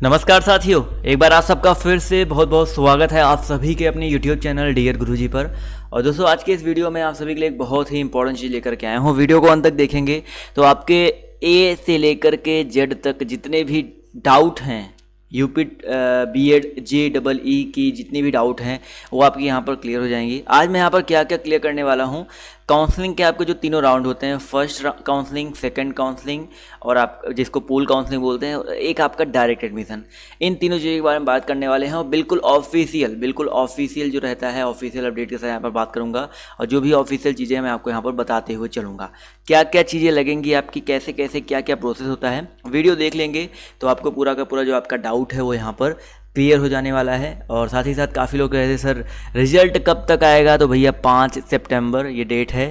नमस्कार साथियों, एक बार आप सबका फिर से बहुत बहुत स्वागत है आप सभी के अपने YouTube चैनल डियर गुरुजी पर। और दोस्तों, आज के इस वीडियो में आप सभी के लिए एक बहुत ही इंपॉर्टेंट चीज़ लेकर के आया हूँ। वीडियो को अंत तक देखेंगे तो आपके ए से लेकर के जेड तक जितने भी डाउट हैं, यूपी बीएड JEE की जितनी भी डाउट हैं वो आपकी यहाँ पर क्लियर हो जाएंगी। आज मैं यहाँ पर क्या क्या क्लियर करने वाला हूँ। काउंसलिंग के आपके जो तीनों राउंड होते हैं, फर्स्ट काउंसलिंग, सेकंड काउंसलिंग और आप जिसको पूल काउंसलिंग बोलते हैं, एक आपका डायरेक्ट एडमिशन, इन तीनों चीज़ों के बारे में बात करने वाले हैं। और बिल्कुल ऑफिशियल जो रहता है, ऑफिशियल अपडेट के साथ यहाँ पर बात करूँगा। और जो भी ऑफिशियल चीज़ें मैं आपको यहाँ पर बताते हुए चलूँगा, क्या क्या चीज़ें लगेंगी आपकी, कैसे कैसे क्या क्या प्रोसेस होता है। वीडियो देख लेंगे तो आपको पूरा का पूरा जो आपका डाउट है वो यहाँ पर क्लियर हो जाने वाला है। और साथ ही साथ काफ़ी लोग कह रहे थे सर रिजल्ट कब तक आएगा, तो भैया 5 सितंबर ये डेट है।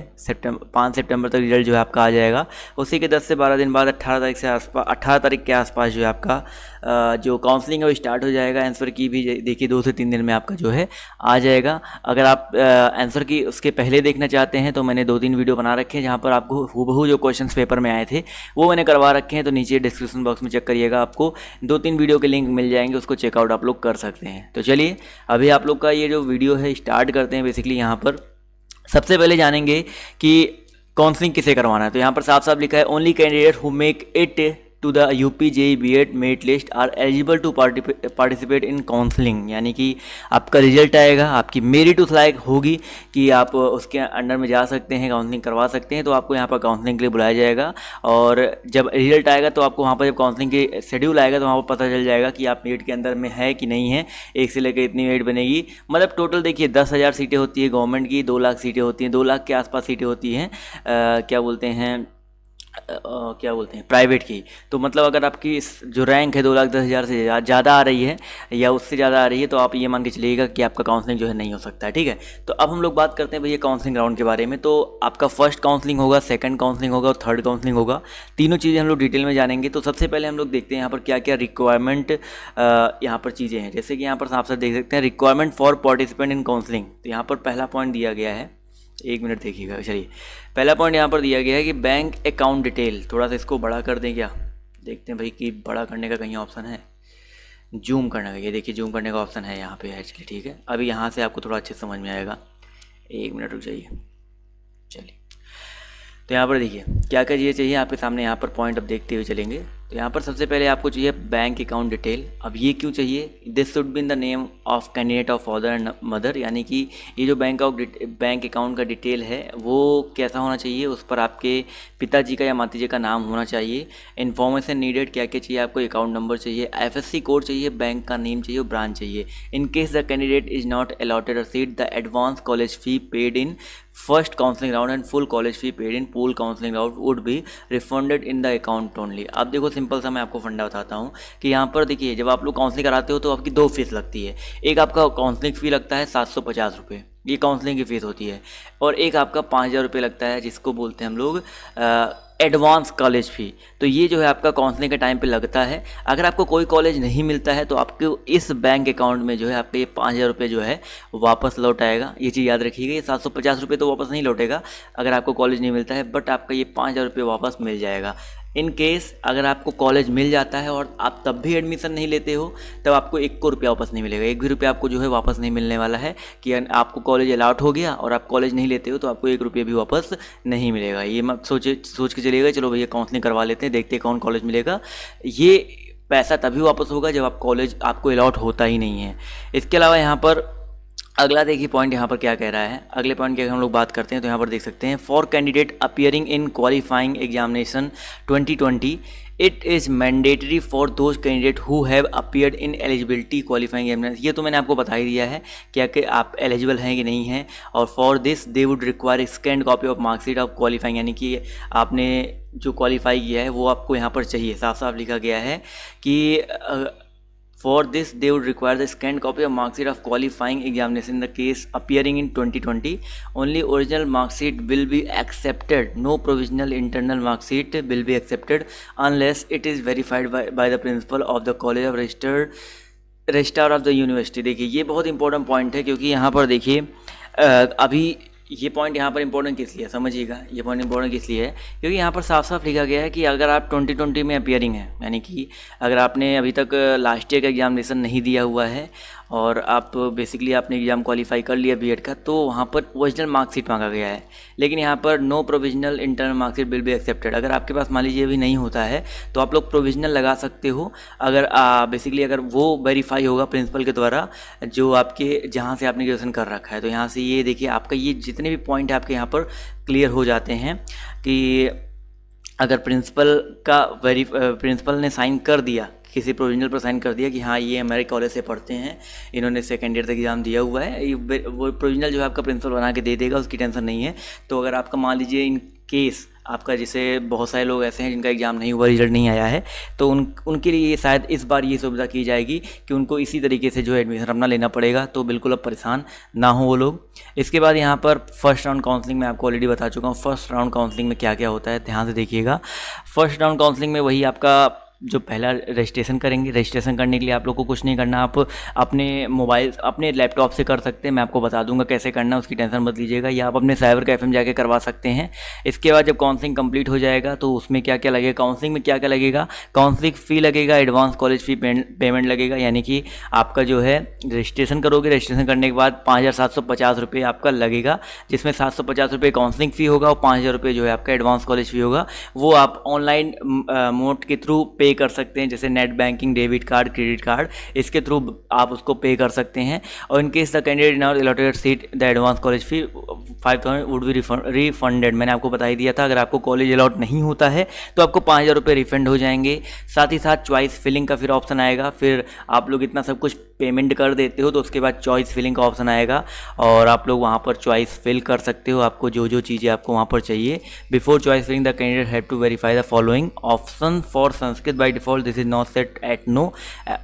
5 सितंबर तक रिजल्ट जो है आपका आ जाएगा। उसी के 10 से 12 दिन बाद 18 तारीख के आसपास जो है आपका जो काउंसलिंग है वो स्टार्ट हो जाएगा। आंसर की भी देखिए 2 से 3 दिन में आपका जो है आ जाएगा। अगर आप आंसर की उसके पहले देखना चाहते हैं तो मैंने 2-3 वीडियो बना रखे हैं जहाँ पर आपको हूबहू जो क्वेश्चन पेपर में आए थे वो मैंने करवा रखे हैं। तो नीचे डिस्क्रिप्शन बॉक्स में चेक करिएगा, आपको 2-3 वीडियो के लिंक मिल जाएंगे, उसको चेकआउट आप लोग कर सकते हैं। तो चलिए अभी आप लोग का ये जो वीडियो है स्टार्ट करते हैं। बेसिकली यहाँ पर सबसे पहले जानेंगे कि काउंसलिंग किसे करवाना है। तो यहाँ पर साफ साफ लिखा है only candidate who make it to the UP JEE BEd merit list are eligible to participate in counselling. यानी कि आपका रिजल्ट आएगा, आपकी मेरिट उस लायक होगी कि आप उसके अंडर में जा सकते हैं, काउंसलिंग करवा सकते हैं। तो आपको यहाँ पर काउंसलिंग के लिए बुलाया जाएगा। और जब रिजल्ट आएगा तो आपको वहाँ पर जब काउंसलिंग के शेड्यूल आएगा तो वहाँ पर पता चल जाएगा कि आप मेरिट के अंदर में है कि नहीं है। 1 से लेकर इतनी मेरिट बनेगी। मतलब टोटल देखिए 10,000 सीटें होती है गवर्नमेंट की, 2 लाख सीटें होती हैं, 2 लाख के आसपास सीटें होती हैं क्या बोलते हैं प्राइवेट की। तो मतलब अगर आपकी जो रैंक है 2,10,000 से ज़्यादा आ रही है या उससे ज़्यादा आ रही है तो आप ये मान के चलिएगा कि आपका काउंसलिंग जो है नहीं हो सकता है। ठीक है, तो अब हम लोग बात करते हैं भैया काउंसलिंग राउंड के बारे में। तो आपका फर्स्ट काउंसलिंग होगा, सेकंड काउंसलिंग होगा और थर्ड काउंसलिंग होगा। तीनों चीज़ें हम लोग डिटेल में जानेंगे। तो सबसे पहले हम लोग देखते हैं यहाँ पर क्या क्या रिक्वायरमेंट यहाँ पर चीज़ें हैं। जैसे कि यहाँ पर आप सब देख सकते हैं requirement for participant in counselling. तो यहाँ पर पहला पॉइंट दिया गया है, 1 मिनट देखिएगा। चलिए, पहला पॉइंट यहाँ पर दिया गया है कि बैंक अकाउंट डिटेल। थोड़ा सा इसको बड़ा कर दें क्या, देखते हैं भाई कि बड़ा करने का कहीं ऑप्शन है, जूम करने का। ये देखिए जूम करने का ऑप्शन है यहाँ पे एक्चुअली। ठीक है, अभी यहाँ से आपको थोड़ा अच्छे से समझ में आएगा। 1 मिनट रुक जाइए। चलिए, तो यहाँ पर देखिए क्या क्या चीज़ें चाहिए आपके सामने। यहाँ पर पॉइंट अब देखते हुए चलेंगे। तो यहाँ पर सबसे पहले आपको चाहिए बैंक अकाउंट डिटेल। अब ये क्यों चाहिए, this should be in the name of candidate of father and mother. यानी कि ये जो बैंक अकाउंट का डिटेल है वो कैसा होना चाहिए, उस पर आपके पिताजी का या माताजी का नाम होना चाहिए। इन्फॉर्मेशन नीडेड, क्या क्या चाहिए आपको, अकाउंट नंबर चाहिए, IFSC कोड चाहिए, बैंक का नेम चाहिए, ब्रांच चाहिए। इन case the candidate is not allotted a seat, the advance college fee paid in first counselling round and full college fee paid in pool counselling round would be refunded in the account only. अब देखो simple सा मैं आपको फंडा बताता हूँ कि यहाँ पर देखिए जब आप लोग काउंसलिंग कराते हो तो आपकी 2 फीस लगती है। एक आपका काउंसलिंग फ़ी लगता है 750 रुपये, ये काउंसलिंग की फ़ीस होती है। और एक आपका 5,000 रुपये लगता है जिसको बोलते हैं हम लोग एडवांस कॉलेज फ़ी। तो ये जो है आपका काउंसलिंग के टाइम पे लगता है। अगर आपको कोई कॉलेज नहीं मिलता है तो आपको इस बैंक अकाउंट में जो है आपके ये 5,000 रुपये जो है वापस लौट आएगा। ये चीज़ याद रखिएगा, ये 750 रुपये तो वापस नहीं लौटेगा अगर आपको कॉलेज नहीं मिलता है, बट आपका ये 5,000 रुपये वापस मिल जाएगा। इन केस अगर आपको कॉलेज मिल जाता है और आप तब भी एडमिशन नहीं लेते हो तब आपको 1 रुपया वापस नहीं मिलेगा। 1 भी रुपया आपको जो है वापस नहीं मिलने वाला है कि आपको कॉलेज अलाउट हो गया और आप कॉलेज नहीं लेते हो तो आपको 1 रुपया भी वापस नहीं मिलेगा। ये मत सोच के चलिएगा चलो भैया काउंसलिंग करवा लेते हैं, देखते हैं कौन कॉलेज मिलेगा। ये पैसा तभी वापस होगा जब आप कॉलेज आपको अलाउट होता ही नहीं है। इसके अलावा यहाँ पर अगला देखिए पॉइंट यहाँ पर क्या कह रहा है। अगले पॉइंट की अगर हम लोग बात करते हैं तो यहाँ पर देख सकते हैं for candidate appearing in qualifying examination 2020 it is mandatory for those candidate who have appeared in eligibility qualifying examination. ये तो मैंने आपको बता ही दिया है क्या कि आप एलिजिबल हैं कि नहीं हैं। और for this they would require scanned copy of marksheet of qualifying, यानी कि आपने जो क्वालिफाई किया है वो आपको यहाँ पर चाहिए। साफ साफ लिखा गया है कि For this, they would require the scanned copy of mark sheet of qualifying examination in the case appearing in 2020. Only original mark sheet will be accepted. No provisional internal mark sheet will be accepted unless it is verified by the principal of the college of registrar of the university। देखिए ये बहुत important point है क्योंकि यहाँ पर देखिए अभी ये पॉइंट यहाँ पर इंपॉर्टेंट किस लिए है, समझिएगा, ये पॉइंट इंपॉर्टेंट किस लिए है, क्योंकि यहाँ पर साफ साफ लिखा गया है कि अगर आप 2020 में अपियरिंग है, यानी कि अगर आपने अभी तक लास्ट ईयर का एग्जामिनेशन नहीं दिया हुआ है और आप बेसिकली आपने एग्ज़ाम क्वालिफाई कर लिया बीएड का, तो वहाँ पर ओरिजिनल मार्कशीट मांगा गया है। लेकिन यहाँ पर no provisional internal marksheet will be accepted. अगर आपके पास मान लीजिए अभी नहीं होता है तो आप लोग प्रोविजनल लगा सकते हो, अगर बेसिकली अगर वो वेरीफाई होगा प्रिंसिपल के द्वारा जो आपके जहाँ से आपने ग्रेजुएशन कर रखा है। तो यहाँ से ये देखिए आपका ये जितने भी पॉइंट है आपके यहाँ पर क्लियर हो जाते हैं कि अगर प्रिंसिपल ने साइन कर दिया, किसी प्रोविजनल पर साइन कर दिया कि हाँ ये हमारे कॉलेज से पढ़ते हैं, इन्होंने सेकेंड ईयर तक एग्जाम दिया हुआ है, वो प्रोविजनल जो है आपका प्रिंसिपल बना के दे देगा, उसकी टेंशन नहीं है। तो अगर आपका मान लीजिए इन केस आपका, जैसे बहुत सारे लोग ऐसे हैं जिनका एग्ज़ाम नहीं हुआ, रिजल्ट नहीं आया है, तो उनके लिए शायद इस बार ये सुविधा की जाएगी कि उनको इसी तरीके से जो है एडमिशन अपना लेना पड़ेगा। तो बिल्कुल अब परेशान ना हो वो लोग। इसके बाद यहाँ पर फर्स्ट राउंड काउंसलिंग में आपको ऑलरेडी बता चुका हूँ। फर्स्ट राउंड काउंसलिंग में क्या क्या होता है ध्यान से देखिएगा। फर्स्ट राउंड काउंसलिंग में वही आपका जो पहला रजिस्ट्रेशन करेंगे, रजिस्ट्रेशन करने के लिए आप लोग को कुछ नहीं करना, आप अपने मोबाइल अपने लैपटॉप से कर सकते हैं। मैं आपको बता दूंगा कैसे करना है, उसकी टेंशन मत लीजिएगा, या आप अपने साइबर कैफे में जाके करवा सकते हैं। इसके बाद जब काउंसलिंग कंप्लीट हो जाएगा तो उसमें क्या क्या लगेगा, काउंसलिंग में क्या क्या लगेगा, काउंसलिंग फ़ी लगेगा, एडवांस कॉलेज फ़ी पेमेंट लगेगा, यानी कि आपका जो है रजिस्ट्रेशन करोगे, रजिस्ट्रेशन करने के बाद 5,750 रुपये आपका लगेगा, जिसमें 750 रुपये काउंसलिंग फ़ी होगा और 5,000 रुपये जो है आपका एडवांस कॉलेज फ़ी होगा। वो आप ऑनलाइन मोड के थ्रू पे कर सकते हैं, जैसे net banking, debit card, credit card, इसके थ्रू आप उसको पे कर सकते हैं। और in case the candidate in our allotted seat the advance college fee 5,000 would be refunded. मैंने आपको बता ही दिया था, अगर आपको कॉलेज अलॉट नहीं होता है तो आपको 5,000 रुपये रिफंड हो जाएंगे। साथ ही साथ चॉइस फिलिंग का फिर ऑप्शन आएगा। फिर आप लोग इतना सब कुछ पेमेंट कर देते हो तो उसके बाद चॉइस फिलिंग का ऑप्शन आएगा और आप लोग वहाँ पर चॉइस फिल कर सकते हो, आपको जो जो चीज़ें आपको वहाँ पर चाहिए। Before choice filling the candidate have to verify the following option for Sanskrit by default this is not set at no.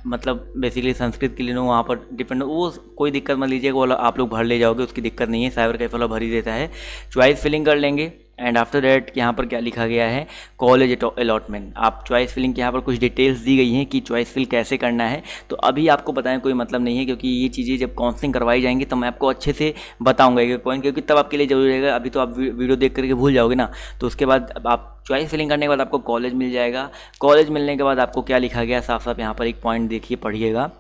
मतलब बेसिकली संस्कृत के लिए नो वहाँ पर डिपेंड, वो कोई दिक्कत मत लीजिएगा, वो आप लोग भर ले जाओगे, उसकी दिक्कत नहीं है, साइबर कैफे वाला भर ही देता है। चॉइस फिलिंग कर लेंगे एंड आफ्टर दैट यहाँ पर क्या लिखा गया है, कॉलेज अलॉटमेंट। आप चॉइस फिलिंग के यहाँ पर कुछ डिटेल्स दी गई हैं कि चॉइस फिल कैसे करना है। तो अभी आपको बताएं कोई मतलब नहीं है, क्योंकि ये चीज़ें जब काउंसलिंग करवाई जाएंगी तो मैं आपको अच्छे से बताऊंगा एक पॉइंट, क्योंकि तब आपके लिए जरूरी रहेगा। अभी तो आप वीडियो देख करके भूल जाओगे ना। तो उसके बाद आप चॉइस फिलिंग करने के बाद आपको कॉलेज मिल जाएगा। कॉलेज मिलने के बाद आपको क्या लिखा गया, साफ साफ यहाँ पर एक पॉइंट देखिए, पढ़िएगा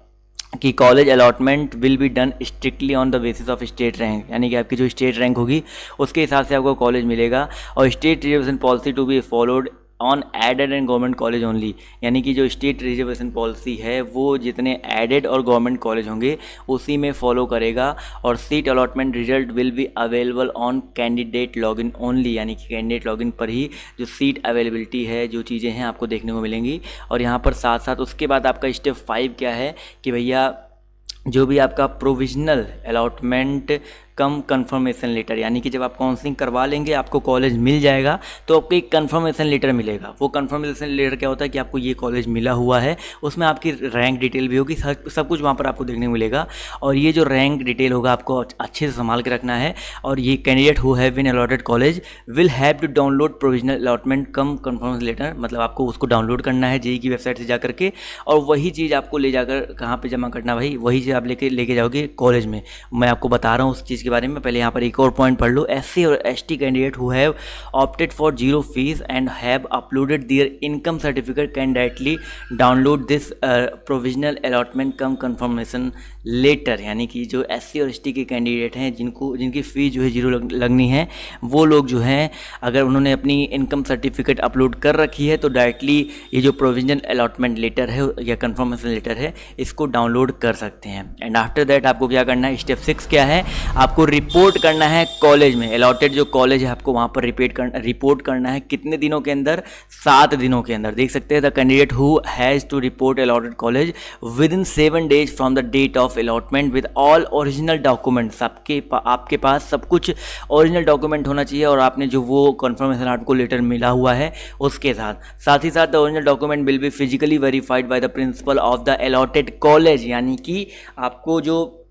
कि college allotment will be done strictly on the basis of state rank, यानी कि आपकी जो स्टेट रैंक होगी उसके हिसाब से आपको कॉलेज मिलेगा। और state reservation policy to be followed on aided and government college only, यानी कि जो स्टेट रिजर्वेशन पॉलिसी है वो जितने एडेड और गवर्नमेंट कॉलेज होंगे उसी में फॉलो करेगा। और seat allotment result will be available on candidate login only, यानी कि कैंडिडेट लॉगिन पर ही जो सीट अवेलेबिलिटी है, जो चीज़ें हैं आपको देखने को मिलेंगी। और यहाँ पर साथ साथ उसके बाद आपका स्टेप 5 क्या है कि भैया जो भी आपका provisional allotment cum confirmation letter, यानी कि जब आप काउंसलिंग करवा लेंगे आपको कॉलेज मिल जाएगा तो आपको एक कंफर्मेशन लेटर मिलेगा। वो कंफर्मेशन लेटर क्या होता है कि आपको ये कॉलेज मिला हुआ है, उसमें आपकी रैंक डिटेल भी होगी, सब कुछ वहाँ पर आपको देखने को मिलेगा। और ये जो रैंक डिटेल होगा आपको अच्छे से संभाल के रखना है। और ये candidate who have been allotted college will have to download provisional allotment cum confirmation letter, मतलब आपको उसको डाउनलोड करना है जेईई की वेबसाइट से जा करके, और वही चीज़ आपको ले जाकर कहाँ पर जमा करना भाई, वही चीज़ आप लेके जाओगे कॉलेज में। मैं आपको बता रहा हूँ उस चीज़ के बारे में। पहले यहाँ पर एक और पॉइंट पढ़ लो, एससी और ST candidate who have opted for zero fees and have uploaded their income certificate can directly download this provisional allotment cum confirmation letter, यानी कि जो एससी और एसटी के कैंडिडेट हैं जिनकी फ़ीस जो है जीरो लगनी है, वो लोग जो हैं अगर उन्होंने अपनी इनकम सर्टिफिकेट अपलोड कर रखी है तो डायरेक्टली ये जो प्रोविजनल अलॉटमेंट लेटर है या कंफर्मेशन लेटर है इसको डाउनलोड कर सकते हैं। एंड आफ्टर दैट आपको क्या करना है, स्टेप 6 क्या है, आपको रिपोर्ट करना है कॉलेज में। अलॉटेड जो कॉलेज है आपको वहाँ पर रिपोर्ट करना है कितने दिनों के अंदर, 7 दिनों के अंदर। देख सकते हैं the candidate who has to report allotted college within 7 days from the date of allotment with all original documents. आपके पास सब कुछ ओरिजिनल डॉक्यूमेंट होना चाहिए और आपने जो वो कन्फर्मेशन आपको लेटर मिला हुआ है उसके साथ ही साथ the original document will be physically verified by the principle of the allotted college, यानी कि आपको जो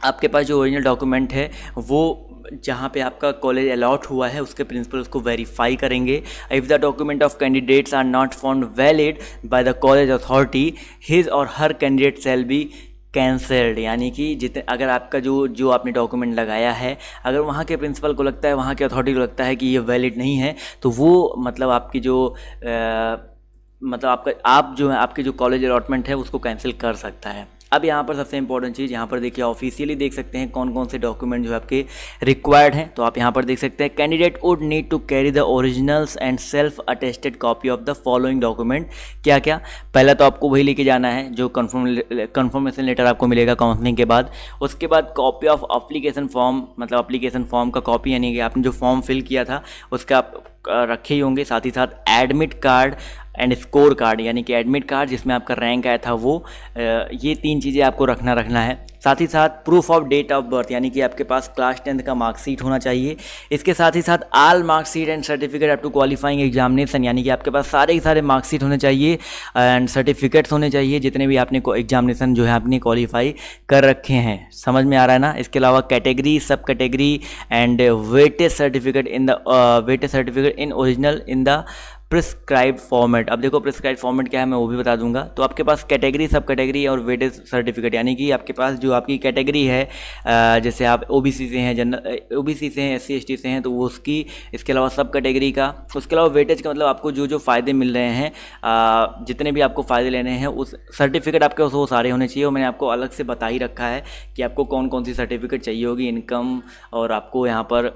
आपके पास जो ओरिजिनल डॉक्यूमेंट है वो जहाँ पे आपका कॉलेज अलॉट हुआ है उसके प्रिंसिपल उसको वेरीफाई करेंगे। If the document of candidates are not found valid by the college authority his or her candidate shall be cancelled, यानी कि जितने अगर आपका जो जो आपने डॉक्यूमेंट लगाया है, अगर वहाँ के प्रिंसिपल को लगता है, वहाँ के अथॉरिटी को लगता है कि ये वैलिड नहीं है, तो वो मतलब आपकी जो मतलब आप जो है आपके जो कॉलेज अलॉटमेंट है उसको कैंसिल कर सकता है। अब यहाँ पर सबसे इंपॉर्टेंट चीज़, यहाँ पर देखिए ऑफिशियली देख सकते हैं कौन कौन से डॉक्यूमेंट जो है आपके रिक्वायर्ड हैं। तो आप यहाँ पर देख सकते हैं candidate would need to carry the originals and self attested copy of the following document. क्या क्या? पहला तो आपको वही लेके जाना है जो कन्फर्मेशन लेटर आपको मिलेगा काउंसलिंग के बाद। उसके बाद कॉपी ऑफ अप्लीकेशन फॉर्म, मतलब अप्लीकेशन फॉर्म का कॉपी, यानी कि आपने जो फॉर्म फिल किया था उसका आप रखे ही होंगे। साथ ही साथ admit card and score card, यानी कि एडमिट कार्ड जिसमें आपका रैंक आया था वो, ये 3 चीज़ें आपको रखना है। साथ ही साथ proof of date of birth, यानी कि आपके पास क्लास 10th का मार्कशीट होना चाहिए। इसके साथ ही साथ all marksheet and certificate up to qualifying examination, यानी कि आपके पास सारे के सारे मार्कशीट होने चाहिए एंड सर्टिफिकेट्स होने चाहिए जितने भी आपने एग्जामिनेशन जो है आपने क्वालिफाई कर रखे हैं। समझ में आ रहा है ना? इसके अलावा कैटेगरी, सब category and weightage certificate in original in the prescribe format. अब देखो प्रिस्क्राइब फॉर्मेट क्या है मैं वो भी बता दूंगा। तो आपके पास कैटेगरी, सब कैटेगरी और वेटेज सर्टिफिकेट, यानी कि आपके पास जो आपकी कैटेगरी है, जैसे आप ओबीसी से हैं, जनरल ओबीसी से हैं, SC ST से हैं, तो वो उसकी, इसके अलावा सब कैटेगरी का, उसके अलावा वेटेज का, मतलब आपको जो जो फ़ायदे मिल रहे हैं, जितने भी आपको फ़ायदे लेने हैं उस सर्टिफिकेट आपके वो सारे होने चाहिए। और मैंने आपको अलग से बता ही रखा है कि आपको कौन कौन सी सर्टिफिकेट चाहिए होगी, इनकम, और आपको यहाँ पर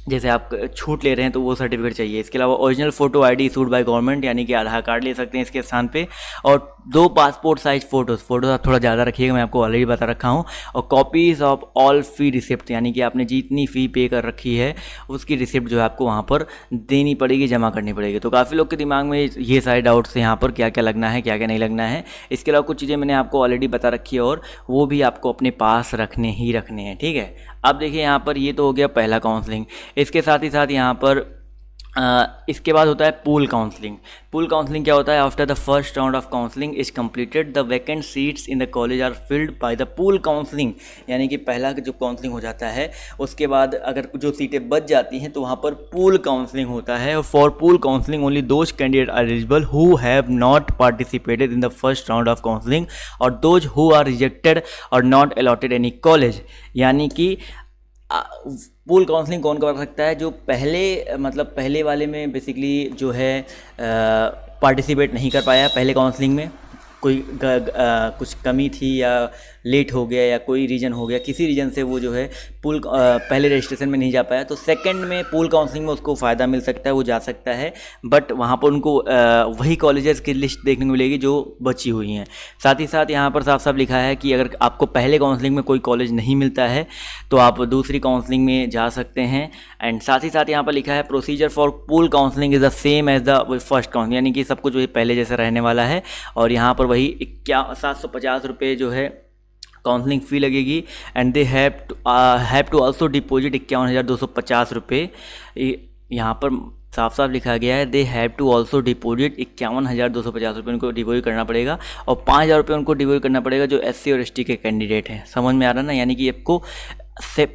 जैसे आप छूट ले रहे हैं तो वो सर्टिफिकेट चाहिए। इसके अलावा original photo ID issued by government, यानी कि आधार कार्ड ले सकते हैं इसके स्थान पे, और 2 पासपोर्ट साइज फ़ोटोज़ आप थोड़ा ज़्यादा रखिएगा, मैं आपको ऑलरेडी बता रखा हूँ। और copies of all fee receipt, यानी कि आपने जितनी फ़ी पे कर रखी है उसकी रिसिप्ट जो है आपको वहाँ पर देनी पड़ेगी, जमा करनी पड़ेगी। तो काफ़ी लोग के दिमाग में ये सारे डाउट्स हैं यहाँ पर, क्या क्या लगना है, क्या क्या नहीं लगना है। इसके अलावा कुछ चीज़ें मैंने आपको ऑलरेडी बता रखी है और वो भी आपको अपने पास रखने हैं, ठीक है। अब देखिए यहाँ पर ये तो हो गया पहला काउंसलिंग। इसके साथ ही साथ यहाँ पर इसके बाद होता है पूल काउंसलिंग। पूल काउंसलिंग क्या होता है? After the first round of counselling is completed the vacant seats in the college are filled by the pool counselling, यानी कि पहला जो काउंसलिंग हो जाता है उसके बाद अगर जो सीटें बच जाती हैं तो वहाँ पर पूल काउंसलिंग होता है। For pool counselling only those candidate are eligible who have not participated in the first round of counselling or those who are rejected or not allotted any college, यानी कि पूल काउंसलिंग कौन कर सकता है? जो पहले वाले में बेसिकली जो है पार्टिसिपेट नहीं कर पाया पहले काउंसलिंग में, कोई कुछ कमी थी या लेट हो गया या कोई रीज़न हो गया, किसी रीज़न से वो जो है पूल पहले रजिस्ट्रेशन में नहीं जा पाया, तो सेकंड में पूल काउंसलिंग में उसको फ़ायदा मिल सकता है, वो जा सकता है। बट वहाँ पर उनको वही कॉलेजेस की लिस्ट देखने को मिलेगी जो बची हुई हैं। साथ ही साथ यहाँ पर साफ साफ लिखा है कि अगर आपको पहले काउंसलिंग में कोई कॉलेज नहीं मिलता है तो आप दूसरी काउंसलिंग में जा सकते हैं। एंड साथ ही साथ यहाँ पर लिखा है procedure for pool counselling is the same as the first counselling, यानी कि सब कुछ वही पहले जैसे रहने वाला है। और यहाँ पर वही 750 रुपये जो है काउंसलिंग फ़ी लगेगी। And they have to also deposit 51,250 रुपये। यहाँ पर साफ साफ लिखा गया है they have to also deposit 51,250 रुपये उनको डिपॉजिट करना पड़ेगा, और 5,000 रुपये उनको डिपॉजिट करना पड़ेगा जो SC और ST के कैंडिडेट हैं। समझ में आ रहा है ना? यानी कि आपको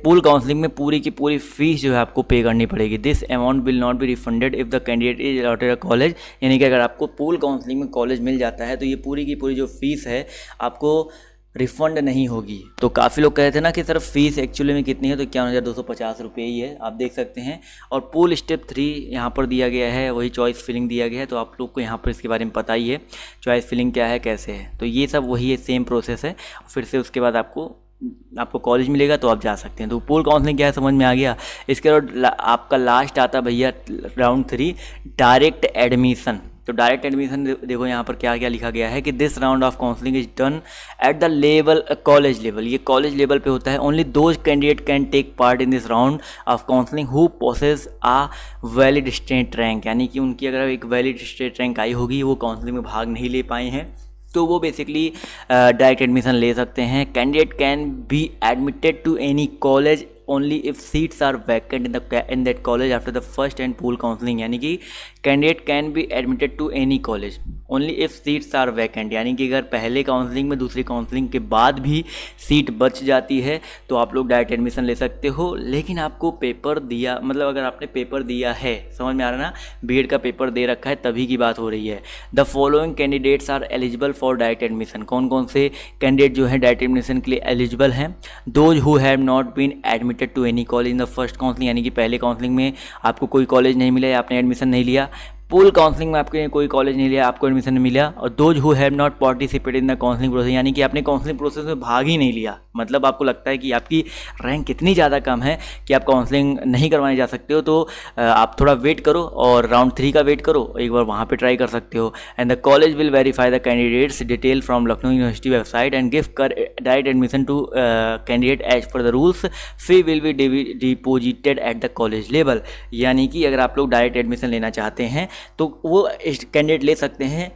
पूल काउंसलिंग में पूरी की पूरी फीस जो है आपको पे करनी पड़ेगी। This amount will not be refunded if the candidate is allotted a college, यानी कि अगर आपको पूल काउंसलिंग में कॉलेज मिल जाता है तो ये पूरी की पूरी जो फीस है आपको रिफ़ंड नहीं होगी। तो काफ़ी लोग कहते थे ना कि सिर्फ फीस एक्चुअली में कितनी है, तो 51,250 रुपये ही है, आप देख सकते हैं। और पूल स्टेप 3 यहाँ पर दिया गया है, वही चॉइस फिलिंग दिया गया है, तो आप लोग को यहाँ पर इसके बारे में पता ही है चॉइस फिलिंग क्या है, कैसे है। तो ये सब वही है, सेम प्रोसेस है। फिर से उसके बाद आपको कॉलेज मिलेगा तो आप जा सकते हैं। तो पूल काउंसलिंग क्या है समझ में आ गया। इसके बाद आपका लास्ट आता भैया राउंड 3 डायरेक्ट एडमिशन। तो डायरेक्ट एडमिशन देखो यहाँ पर क्या क्या लिखा गया है कि this round of counselling is done at the level college level, ये कॉलेज लेवल पे होता है। Only those candidate can take part in this round of counselling who possess a valid state rank, यानी कि उनकी अगर एक वैलिड स्टेट रैंक आई होगी, वो काउंसलिंग में भाग नहीं ले पाए हैं, तो वो बेसिकली डायरेक्ट एडमिशन ले सकते हैं। Candidate can be admitted to any college only if seats are vacant in that college after the first and pool counselling, यानी कि candidate can be admitted to any college only if seats are vacant, यानी कि अगर पहले counselling में दूसरी counselling के बाद भी सीट बच जाती है तो आप लोग डायरेक्ट एडमिशन ले सकते हो। लेकिन आपको पेपर दिया, मतलब अगर आपने पेपर दिया है, समझ में आ रहा ना, बीएड का पेपर दे रखा है तभी की बात हो रही है। The following candidates are eligible for direct admission, कौन कौन से कैंडिडेट जो है डायरेक्ट एडमिशन के लिए एलिजिबल हैं? Those who have not been admitted to any college in the first counselling, यानी कि पहले काउंसलिंग में आपको कोई कॉलेज नहीं मिला या आपने एडमिशन नहीं लिया, पूल काउंसलिंग में आपके कोई कॉलेज नहीं लिया, आपको एडमिशन नहीं मिला, और those who have not participated in the counselling process, यानी कि आपने काउंसलिंग प्रोसेस में भाग ही नहीं लिया, मतलब आपको लगता है कि आपकी रैंक इतनी ज़्यादा कम है कि आप काउंसलिंग नहीं करवाने जा सकते हो, तो आप थोड़ा वेट करो और राउंड 3 का वेट करो, एक बार वहाँ पे ट्राई कर सकते हो। And the college will verify the candidates detail from Lucknow university website and give direct admission to candidate as per the rules, fee will be deposited at the college level, यानी कि अगर आप लोग डायरेक्ट एडमिशन लेना चाहते हैं तो वो कैंडिडेट ले सकते हैं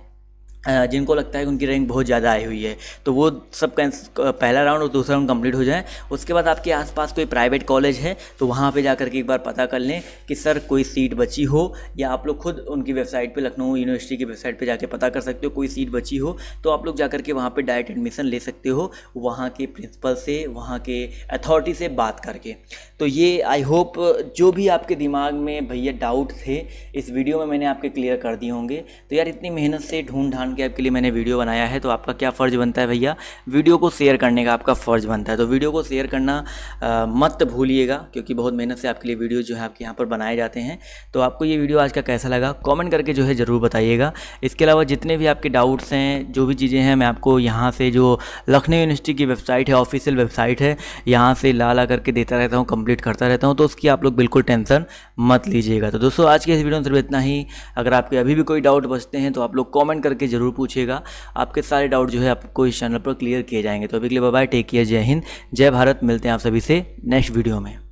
जिनको लगता है कि उनकी रैंक बहुत ज़्यादा आई हुई है, तो वो सब पहला राउंड और दूसरा राउंड कंप्लीट हो जाए। उसके बाद आपके आसपास कोई प्राइवेट कॉलेज है तो वहाँ पे जाकर के एक बार पता कर लें कि सर कोई सीट बची हो, या आप लोग खुद उनकी वेबसाइट पे, लखनऊ यूनिवर्सिटी की वेबसाइट पे जाके पता कर सकते हो कोई सीट बची हो, तो आप लोग जाकर के वहाँ पे डायरेक्ट एडमिशन ले सकते हो वहाँ के प्रिंसिपल से, वहाँ के अथॉरिटी से बात करके। तो ये आई होप जो भी आपके दिमाग में भैया डाउट थे इस वीडियो में मैंने आपके क्लियर कर दिए होंगे। तो यार इतनी मेहनत से ढूंढ ढांड के आपके लिए मैंने वीडियो बनाया है, तो आपका क्या फ़र्ज़ बनता है भैया, वीडियो को शेयर करने का आपका फ़र्ज़ बनता है। तो वीडियो को शेयर करना मत भूलिएगा, क्योंकि बहुत मेहनत से आपके लिए वीडियो जो है आपके यहाँ पर बनाए जाते हैं। तो आपको ये वीडियो आज का कैसा लगा कमेंट करके जो है ज़रूर बताइएगा। इसके अलावा जितने भी आपके डाउट्स हैं, जो भी चीज़ें हैं, मैं आपको यहाँ से जो लखनऊ यूनिवर्सिटी की वेबसाइट है, ऑफिशियल वेबसाइट है, यहाँ से ला करके देता रहता हूँ, कंप्लीट करता रहता हूँ, तो उसकी आप लोग बिल्कुल टेंशन मत लीजिएगा। तो दोस्तों आज के इस वीडियो में सिर्फ इतना ही। अगर आपके अभी भी कोई डाउट बचते हैं तो आप लोग कमेंट करके ज़रूर पूछिएगा, आपके सारे डाउट जो है आपको इस चैनल पर क्लियर किए जाएंगे। तो अभी के लिए बाय बाय, टेक केयर, जय हिंद, जय भारत। मिलते हैं आप सभी से नेक्स्ट वीडियो में।